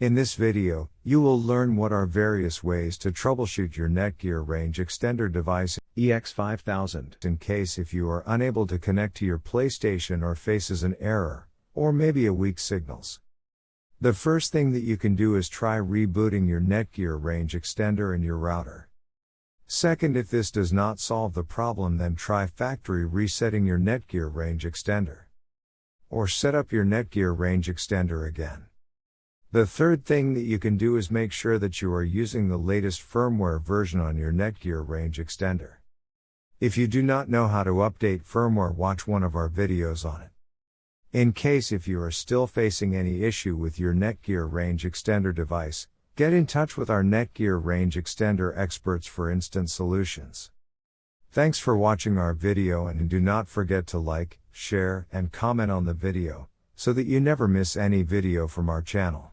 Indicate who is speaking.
Speaker 1: In this video, you will learn what are various ways to troubleshoot your Netgear Range Extender device EX5000 in case if you are unable to connect to your PlayStation or faces an error, or maybe a weak signals. The first thing that you can do is try rebooting your Netgear Range Extender and your router. Second, if this does not solve the problem, then try factory resetting your Netgear Range Extender. Or set up your Netgear Range Extender again. The third thing that you can do is make sure that you are using the latest firmware version on your Netgear Range Extender. If you do not know how to update firmware, watch one of our videos on it. In case if you are still facing any issue with your Netgear Range Extender device, get in touch with our Netgear Range Extender experts for instant solutions. Thanks for watching our video, and do not forget to like, share, and comment on the video, so that you never miss any video from our channel.